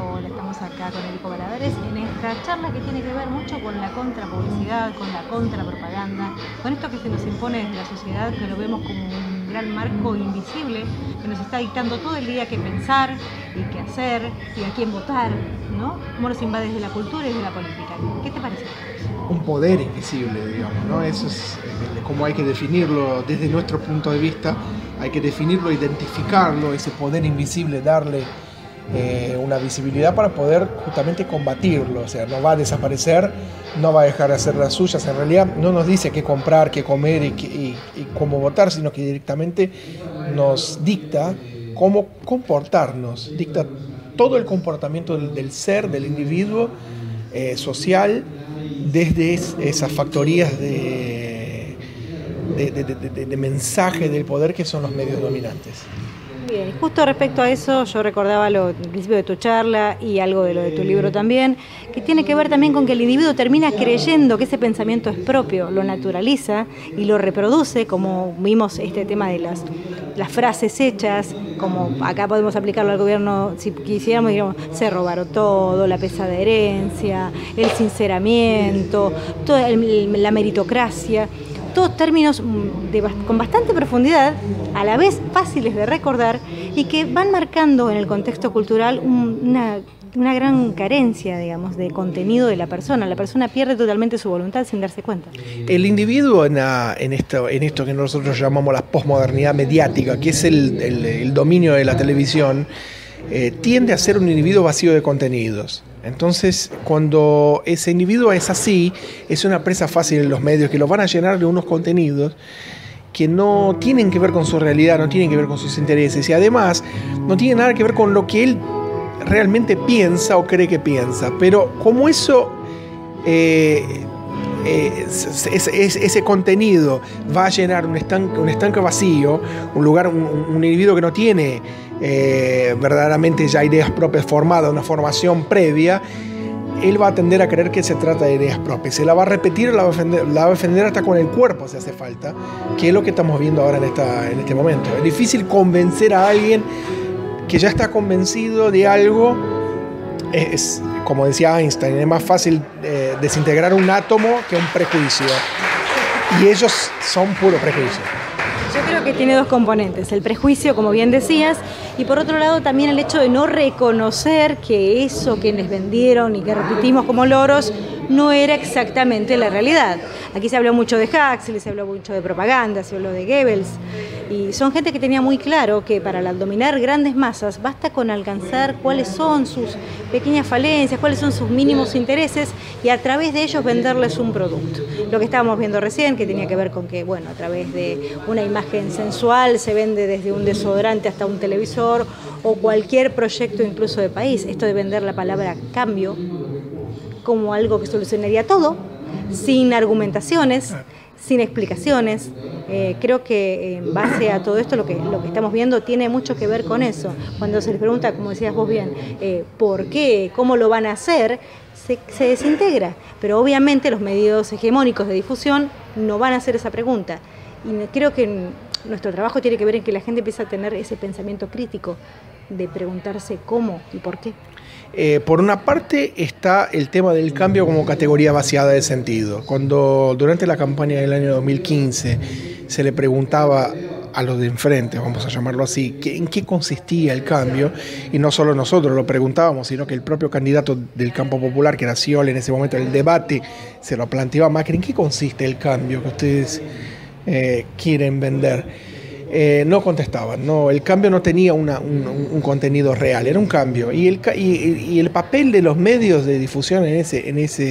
Hola, estamos acá con Enrico Baladares en esta charla que tiene que ver mucho con la contrapublicidad, con la contrapropaganda, con esto que se nos impone desde la sociedad, que lo vemos como un gran marco invisible que nos está dictando todo el día qué pensar y qué hacer y a quién votar, ¿no? Cómo nos invade desde la cultura y desde la política. ¿Qué te parece? Un poder invisible, digamos, ¿no? Eso es como hay que definirlo desde nuestro punto de vista, hay que definirlo, identificarlo, ese poder invisible, darle una visibilidad para poder justamente combatirlo. O sea, no va a desaparecer, no va a dejar de hacer las suyas. En realidad no nos dice qué comprar, qué comer y cómo votar, sino que directamente nos dicta cómo comportarnos, dicta todo el comportamiento del ser, del individuo social, desde esas factorías de mensaje del poder que son los medios dominantes. Bien, justo respecto a eso, yo recordaba al principio de tu charla y algo de lo de tu libro también, que tiene que ver también con que el individuo termina creyendo que ese pensamiento es propio, lo naturaliza y lo reproduce, como vimos este tema de las frases hechas, como acá podemos aplicarlo al gobierno, si quisiéramos, digamos, se robaron todo, la pesada herencia, el sinceramiento, toda la meritocracia. Todos términos con bastante profundidad, a la vez fáciles de recordar y que van marcando en el contexto cultural una gran carencia, digamos, de contenido de la persona. La persona pierde totalmente su voluntad sin darse cuenta. El individuo en esto que nosotros llamamos la posmodernidad mediática, que es el dominio de la televisión, tiende a ser un individuo vacío de contenidos. Entonces, cuando ese individuo es así, es una presa fácil en los medios que los van a llenar de unos contenidos que no tienen que ver con su realidad, no tienen que ver con sus intereses y además no tienen nada que ver con lo que él realmente piensa o cree que piensa. Pero como eso, ese contenido va a llenar un estanque vacío, un lugar, un individuo que no tiene verdaderamente ya ideas propias formadas, una formación previa, él va a tender a creer que se trata de ideas propias. Se la va a repetir, la va a defender hasta con el cuerpo si hace falta, que es lo que estamos viendo ahora en este momento. Es difícil convencer a alguien que ya está convencido de algo. Es, como decía Einstein, es más fácil desintegrar un átomo que un prejuicio. Y ellos son puro prejuicio. Yo creo que tiene dos componentes, el prejuicio, como bien decías, y por otro lado también el hecho de no reconocer que eso que les vendieron y que repetimos como loros no era exactamente la realidad. Aquí se habló mucho de Huxley, se habló mucho de propaganda, se habló de Goebbels, y son gente que tenía muy claro que para dominar grandes masas basta con alcanzar cuáles son sus pequeñas falencias, cuáles son sus mínimos intereses y a través de ellos venderles un producto. Lo que estábamos viendo recién, que tenía que ver con que, bueno, a través de una imagen sensual se vende desde un desodorante hasta un televisor o cualquier proyecto incluso de país. Esto de vender la palabra cambio como algo que solucionaría todo, sin argumentaciones, sin explicaciones. Creo que en base a todo esto lo que estamos viendo tiene mucho que ver con eso. Cuando se les pregunta, como decías vos bien, ¿por qué? ¿Cómo lo van a hacer? Se desintegra. Pero obviamente los medios hegemónicos de difusión no van a hacer esa pregunta. Y creo que nuestro trabajo tiene que ver en que la gente empieza a tener ese pensamiento crítico de preguntarse cómo y por qué. Por una parte está el tema del cambio como categoría vaciada de sentido. Cuando durante la campaña del año 2015 se le preguntaba a los de enfrente, vamos a llamarlo así, en qué consistía el cambio, y no solo nosotros lo preguntábamos, sino que el propio candidato del campo popular, que era Scioli en ese momento, el debate se lo planteaba Macri, ¿en qué consiste el cambio que ustedes quieren vender? No contestaban, no, el cambio no tenía un contenido real, era un cambio. Y el papel de los medios de difusión en esa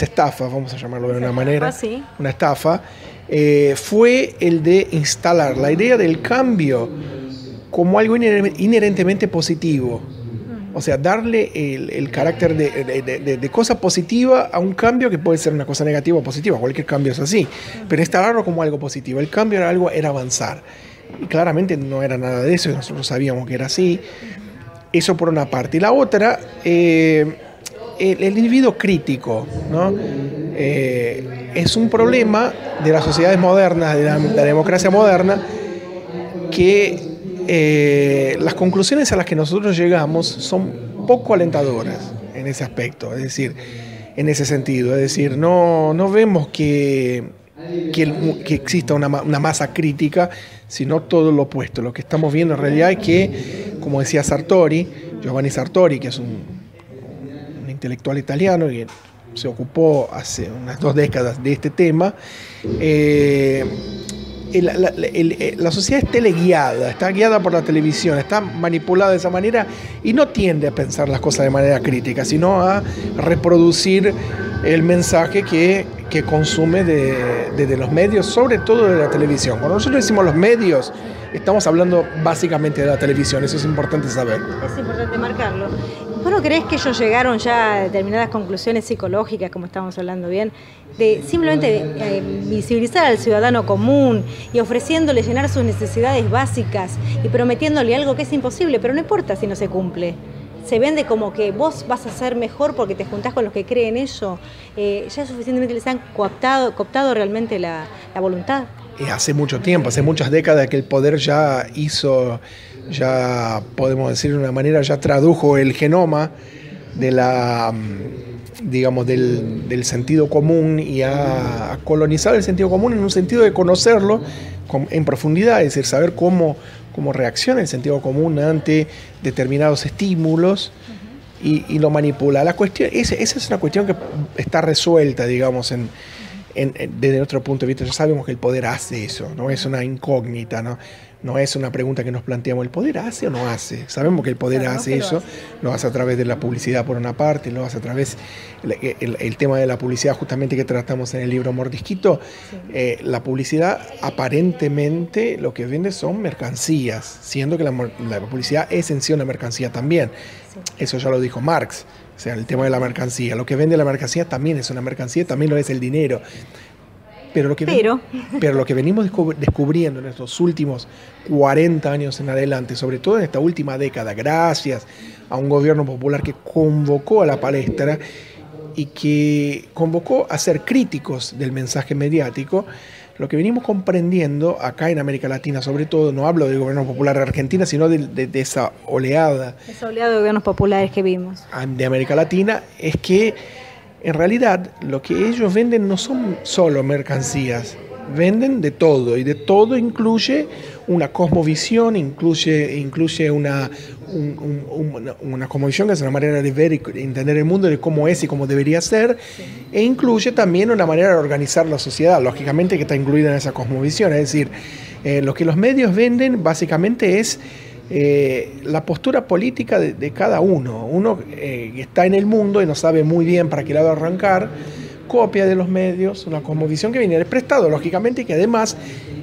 estafa, vamos a llamarlo de una manera, sí. Una estafa, fue el de instalar la idea del cambio como algo inherentemente positivo. O sea, darle el carácter de cosa positiva a un cambio que puede ser una cosa negativa o positiva. Cualquier cambio es así. Pero instalarlo como algo positivo. El cambio era avanzar. Y claramente no era nada de eso. Nosotros sabíamos que era así. Eso por una parte. Y la otra, el individuo crítico, ¿no? Es un problema de las sociedades modernas, de la democracia moderna, que las conclusiones a las que nosotros llegamos son poco alentadoras en ese aspecto, es decir, en ese sentido. Es decir, no vemos que exista una masa crítica, sino todo lo opuesto. Lo que estamos viendo en realidad es que, como decía Sartori, Giovanni Sartori, que es un intelectual italiano que se ocupó hace unas 2 décadas de este tema, la sociedad está teleguiada, está guiada por la televisión, está manipulada de esa manera y no tiende a pensar las cosas de manera crítica, sino a reproducir el mensaje que consume desde los medios, sobre todo de la televisión. Cuando nosotros decimos los medios, estamos hablando básicamente de la televisión, eso es importante saber. Es importante marcarlo. ¿Vos no creés que ellos llegaron ya a determinadas conclusiones psicológicas, como estamos hablando bien, de simplemente visibilizar al ciudadano común y ofreciéndole llenar sus necesidades básicas y prometiéndole algo que es imposible, pero no importa si no se cumple? Se vende como que vos vas a ser mejor porque te juntás con los que creen eso. Ya suficientemente les han cooptado realmente la voluntad. Hace mucho tiempo, hace muchas décadas que el poder ya podemos decir de una manera, ya tradujo el genoma de del sentido común y ha colonizado el sentido común en un sentido de conocerlo en profundidad, es decir, saber cómo reacciona el sentido común ante determinados estímulos y lo manipula. Esa es una cuestión que está resuelta, digamos, desde nuestro punto de vista. Ya sabemos que el poder hace eso, no es una incógnita, no es una pregunta que nos planteamos. ¿El poder hace o no hace? Sabemos que el poder hace eso, lo hace a través de la publicidad por una parte, lo hace a través el tema de la publicidad justamente que tratamos en el libro Mordisquito. Sí. La publicidad aparentemente lo que vende son mercancías, siendo que la publicidad es en sí una mercancía también. Sí. Eso ya lo dijo Marx. O sea, el tema de la mercancía. Lo que vende la mercancía también es una mercancía, también lo es el dinero. Pero lo que venimos descubriendo en estos últimos 40 años en adelante, sobre todo en esta última década, gracias a un gobierno popular que convocó a la palestra y que convocó a ser críticos del mensaje mediático, lo que venimos comprendiendo acá en América Latina, sobre todo, no hablo del gobierno popular de Argentina, sino de esa oleada. Esa oleada de gobiernos populares que vimos. De América Latina, es que en realidad lo que ellos venden no son solo mercancías, venden de todo, y de todo incluye una cosmovisión, incluye una cosmovisión que es una manera de ver y entender el mundo, de cómo es y cómo debería ser, sí. E incluye también una manera de organizar la sociedad, lógicamente que está incluida en esa cosmovisión. Es decir, lo que los medios venden básicamente es la postura política de cada uno. Uno que está en el mundo y no sabe muy bien para qué lado arrancar, copia de los medios una cosmovisión que viene del prestado, lógicamente, y que además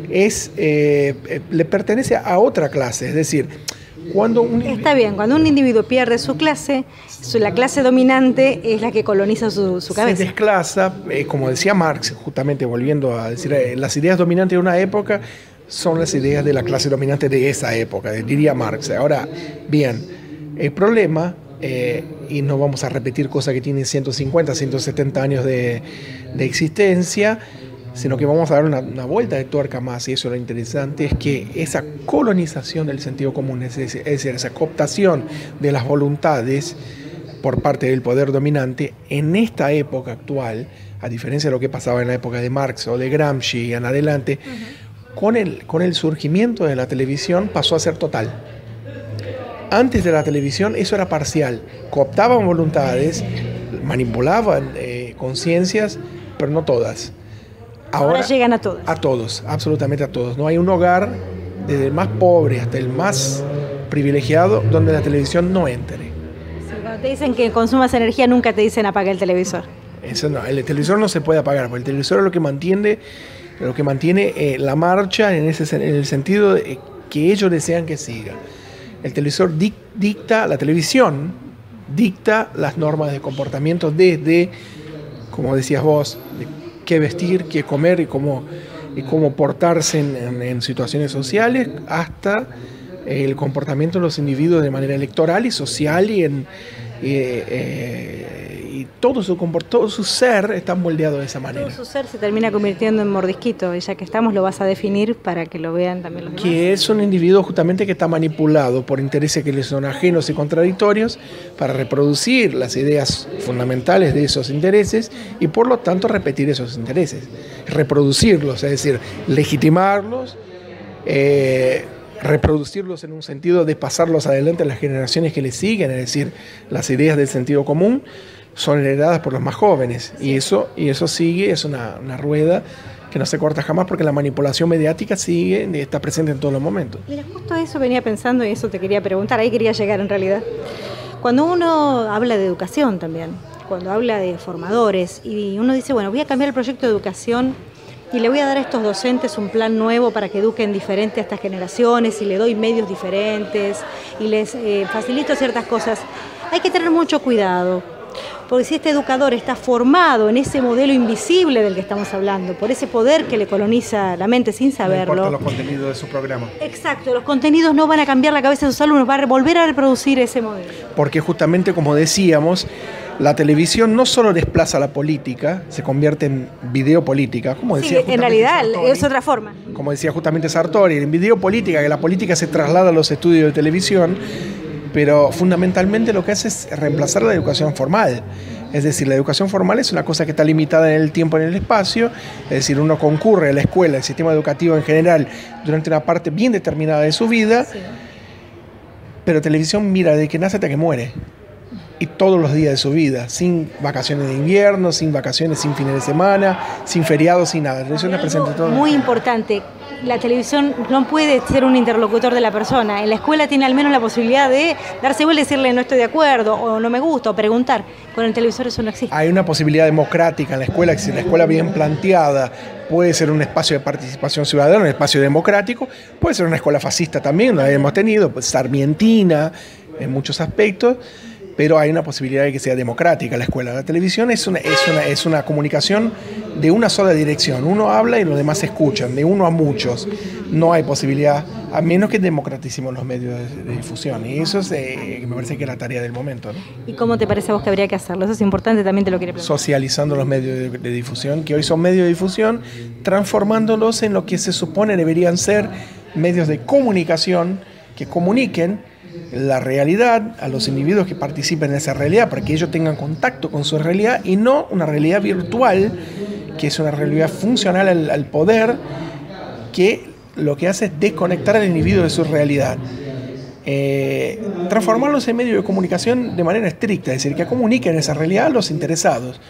le pertenece a otra clase. Es decir, cuando está bien, cuando un individuo pierde su clase, la clase dominante es la que coloniza su cabeza. Se desclasa, como decía Marx, justamente volviendo a decir, las ideas dominantes de una época son las ideas de la clase dominante de esa época, diría Marx. Ahora, bien, el problema, y no vamos a repetir cosas que tienen 150, 170 años de existencia, sino que vamos a dar una vuelta de tuerca más, y eso es lo interesante, es que esa colonización del sentido común, es decir, esa cooptación de las voluntades por parte del poder dominante, en esta época actual, a diferencia de lo que pasaba en la época de Marx o de Gramsci y en adelante, con el surgimiento de la televisión pasó a ser total. Antes de la televisión eso era parcial, cooptaban voluntades, manipulaban conciencias, pero no todas. Ahora llegan a todos. A todos, absolutamente a todos. No hay un hogar, desde el más pobre hasta el más privilegiado, donde la televisión no entre. Sí, cuando te dicen que consumas energía, nunca te dicen apaga el televisor. Eso no, el televisor no se puede apagar, porque el televisor es lo que mantiene la marcha en el sentido de que ellos desean que siga. El televisor la televisión dicta las normas de comportamiento desde, como decías vos, de qué vestir, qué comer y cómo portarse en situaciones sociales, hasta el comportamiento de los individuos de manera electoral y social y y todo su ser está moldeado de esa manera. Todo su ser se termina convirtiendo en mordisquito, y ya que estamos lo vas a definir para que lo vean también los demás. Que es un individuo justamente que está manipulado por intereses que le son ajenos y contradictorios para reproducir las ideas fundamentales de esos intereses y por lo tanto repetir esos intereses, reproducirlos, es decir, legitimarlos, reproducirlos en un sentido de pasarlos adelante a las generaciones que le siguen, es decir, las ideas del sentido común son heredadas por los más jóvenes y eso sigue, es una rueda que no se corta jamás porque la manipulación mediática sigue, está presente en todos los momentos. Mira, justo eso venía pensando y eso te quería preguntar, ahí quería llegar en realidad. Cuando uno habla de educación también, cuando habla de formadores y uno dice, bueno, voy a cambiar el proyecto de educación y le voy a dar a estos docentes un plan nuevo para que eduquen diferente a estas generaciones y le doy medios diferentes y les facilito ciertas cosas. Hay que tener mucho cuidado, porque si este educador está formado en ese modelo invisible del que estamos hablando, por ese poder que le coloniza la mente sin saberlo. No importa los contenidos de su programa. Exacto, los contenidos no van a cambiar la cabeza de sus alumnos, va a volver a reproducir ese modelo. Porque justamente, como decíamos, la televisión no solo desplaza la política, se convierte en videopolítica, como decía en realidad Sartori, es otra forma. Como decía justamente Sartori, en videopolítica, que la política se traslada a los estudios de televisión, pero fundamentalmente lo que hace es reemplazar la educación formal. Es decir, la educación formal es una cosa que está limitada en el tiempo y en el espacio, es decir, uno concurre a la escuela, al sistema educativo en general, durante una parte bien determinada de su vida, sí. Pero televisión mira desde que nace hasta que muere. Y todos los días de su vida, sin vacaciones de invierno, sin vacaciones, sin fines de semana, sin feriados, sin nada. La televisión la presenta todo. Muy importante, la televisión no puede ser un interlocutor de la persona. En la escuela tiene al menos la posibilidad de darse vuelta y decirle no estoy de acuerdo, o no me gusta, o preguntar. Con el televisor eso no existe. Hay una posibilidad democrática en la escuela, que si la escuela bien planteada puede ser un espacio de participación ciudadana, un espacio democrático, puede ser una escuela fascista también, lo hemos tenido, pues sarmientina en muchos aspectos. Pero hay una posibilidad de que sea democrática la escuela. La televisión es una comunicación de una sola dirección. Uno habla y los demás escuchan, de uno a muchos. No hay posibilidad, a menos que democraticemos los medios de difusión. Y eso es, me parece que es la tarea del momento, ¿no? ¿Y cómo te parece a vos que habría que hacerlo? Eso es importante, también te lo quería preguntar. Socializando los medios de difusión, que hoy son medios de difusión, transformándolos en lo que se supone deberían ser medios de comunicación que comuniquen la realidad a los individuos que participen en esa realidad para que ellos tengan contacto con su realidad y no una realidad virtual que es una realidad funcional al poder que lo que hace es desconectar al individuo de su realidad. Transformarlos en medios de comunicación de manera estricta, es decir, que comuniquen esa realidad a los interesados.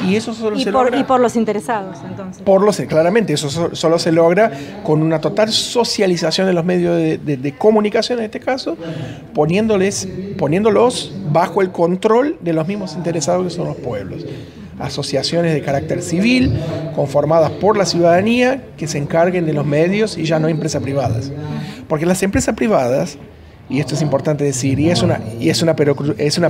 Y eso solo se logra. Y por los interesados, entonces. Claramente, eso solo se logra con una total socialización de los medios de comunicación, en este caso, poniéndolos bajo el control de los mismos interesados que son los pueblos. Asociaciones de carácter civil, conformadas por la ciudadanía, que se encarguen de los medios y ya no empresas privadas. Porque las empresas privadas, y esto es importante decir, y es una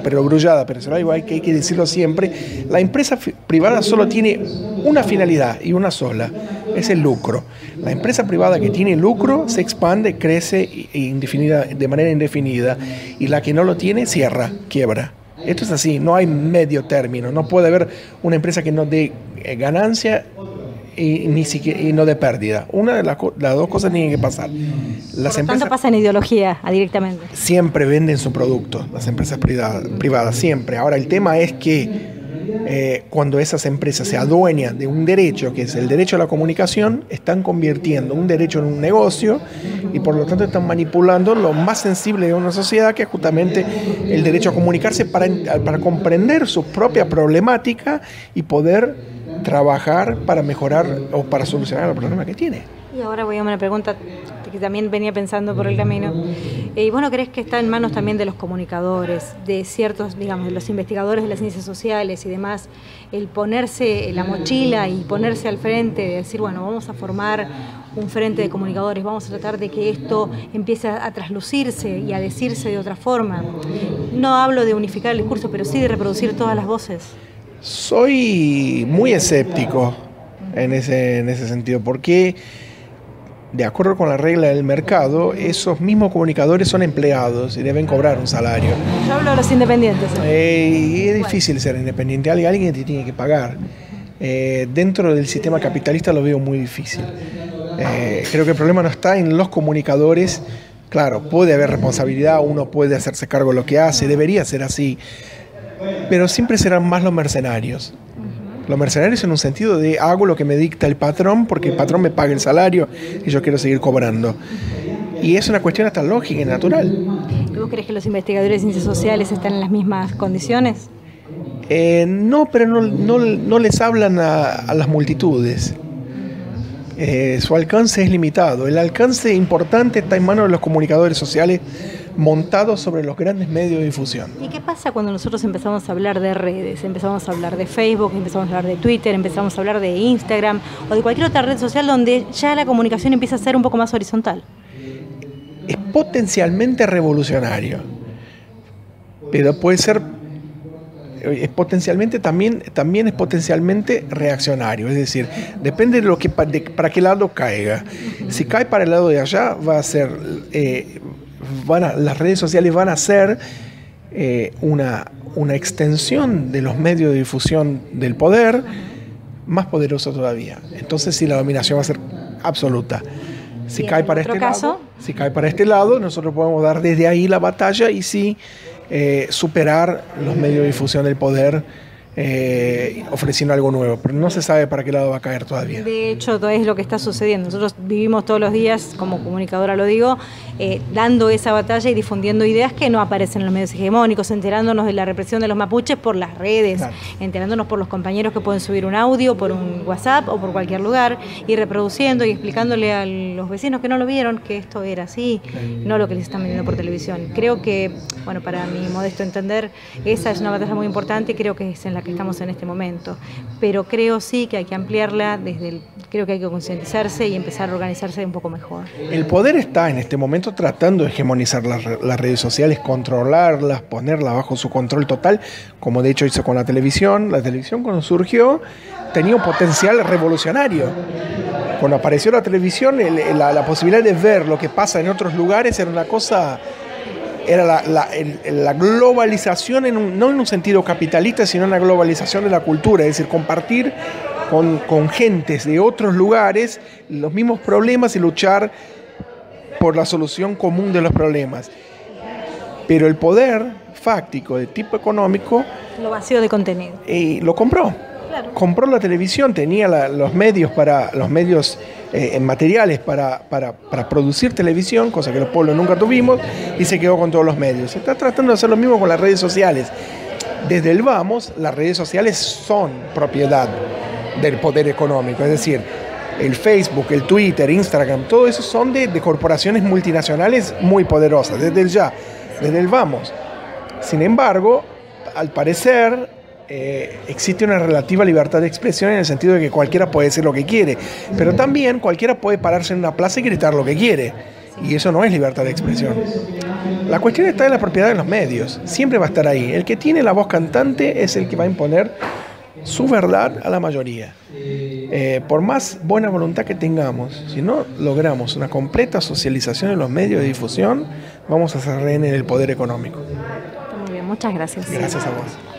perogrullada, pero hay que decirlo siempre, la empresa privada solo tiene una finalidad y una sola, es el lucro. La empresa privada que tiene lucro se expande, crece de manera indefinida, y la que no lo tiene cierra, quiebra. Esto es así, no hay medio término, no puede haber una empresa que no dé ganancia y no de pérdida. Una de las dos cosas tienen que pasar. Por lo tanto pasa en ideología directamente. Siempre venden su producto, las empresas privadas, siempre. Ahora el tema es que cuando esas empresas se adueñan de un derecho, que es el derecho a la comunicación, están convirtiendo un derecho en un negocio y por lo tanto están manipulando lo más sensible de una sociedad, que es justamente el derecho a comunicarse para comprender su propia problemática y poder trabajar para mejorar o para solucionar el problema que tiene. Y ahora voy a una pregunta que también venía pensando por el camino. ¿Y vos no crees que está en manos también de los comunicadores, de ciertos, digamos, de los investigadores de las ciencias sociales y demás, el ponerse la mochila y ponerse al frente, de decir, bueno, vamos a formar un frente de comunicadores, vamos a tratar de que esto empiece a traslucirse y a decirse de otra forma? No hablo de unificar el discurso, pero sí de reproducir todas las voces. Soy muy escéptico en ese sentido, porque de acuerdo con la regla del mercado, esos mismos comunicadores son empleados y deben cobrar un salario. Yo hablo de los independientes. Y es difícil ser independiente, alguien te tiene que pagar. Dentro del sistema capitalista lo veo muy difícil. Creo que el problema no está en los comunicadores. Claro, puede haber responsabilidad, uno puede hacerse cargo de lo que hace, debería ser así, pero siempre serán más los mercenarios. Los mercenarios en un sentido de hago lo que me dicta el patrón porque el patrón me paga el salario y yo quiero seguir cobrando. Y es una cuestión hasta lógica y natural. ¿Vos crees que los investigadores de ciencias sociales están en las mismas condiciones? No, pero no les hablan a las multitudes. Su alcance es limitado. El alcance importante está en manos de los comunicadores sociales montados sobre los grandes medios de difusión. ¿Y qué pasa cuando nosotros empezamos a hablar de redes? Empezamos a hablar de Facebook, empezamos a hablar de Twitter, empezamos a hablar de Instagram o de cualquier otra red social donde ya la comunicación empieza a ser un poco más horizontal. Es potencialmente revolucionario, pero puede ser potencialmente también es potencialmente reaccionario, es decir, depende de lo que para qué lado caiga. Si cae para el lado de allá, va a ser las redes sociales van a ser una extensión de los medios de difusión del poder más poderoso todavía. Entonces sí, la dominación va a ser absoluta. Si cae para este lado, nosotros podemos dar desde ahí la batalla y sí superar los medios de difusión del poder ofreciendo algo nuevo, pero no se sabe para qué lado va a caer todavía. De hecho, todo es lo que está sucediendo. Nosotros vivimos todos los días, como comunicadora lo digo, dando esa batalla y difundiendo ideas que no aparecen en los medios hegemónicos, enterándonos de la represión de los mapuches por las redes, claro, enterándonos por los compañeros que pueden subir un audio por un WhatsApp o por cualquier lugar y reproduciendo y explicándole a los vecinos que no lo vieron que esto era así, no lo que les están vendiendo por televisión. Creo que, bueno, para mi modesto entender, esa es una batalla muy importante y creo que es en la que estamos en este momento, pero creo sí que hay que ampliarla, creo que hay que concientizarse y empezar a organizarse un poco mejor. El poder está en este momento tratando de hegemonizar las redes sociales, controlarlas, ponerlas bajo su control total, como de hecho hizo con la televisión. La televisión cuando surgió tenía un potencial revolucionario. Cuando apareció la televisión, la posibilidad de ver lo que pasa en otros lugares era una cosa... Era la globalización, no en un sentido capitalista, sino en la globalización de la cultura, es decir, compartir con gentes de otros lugares los mismos problemas y luchar por la solución común de los problemas. Pero el poder fáctico de tipo económico... Lo vacío de contenido. Lo compró. Claro. Compró la televisión, tenía los medios materiales para producir televisión, cosa que los pueblos nunca tuvimos, y se quedó con todos los medios. Se está tratando de hacer lo mismo con las redes sociales. Desde el vamos, las redes sociales son propiedad del poder económico, es decir, el Facebook, el Twitter, Instagram, todo eso son de corporaciones multinacionales muy poderosas, desde el vamos. Sin embargo, al parecer... existe una relativa libertad de expresión en el sentido de que cualquiera puede decir lo que quiere, pero también cualquiera puede pararse en una plaza y gritar lo que quiere, y eso no es libertad de expresión. La cuestión está en la propiedad de los medios, siempre va a estar ahí. El que tiene la voz cantante es el que va a imponer su verdad a la mayoría. Por más buena voluntad que tengamos, si no logramos una completa socialización en los medios de difusión, vamos a ser rehenes del poder económico. Muy bien, muchas gracias. Gracias a vos.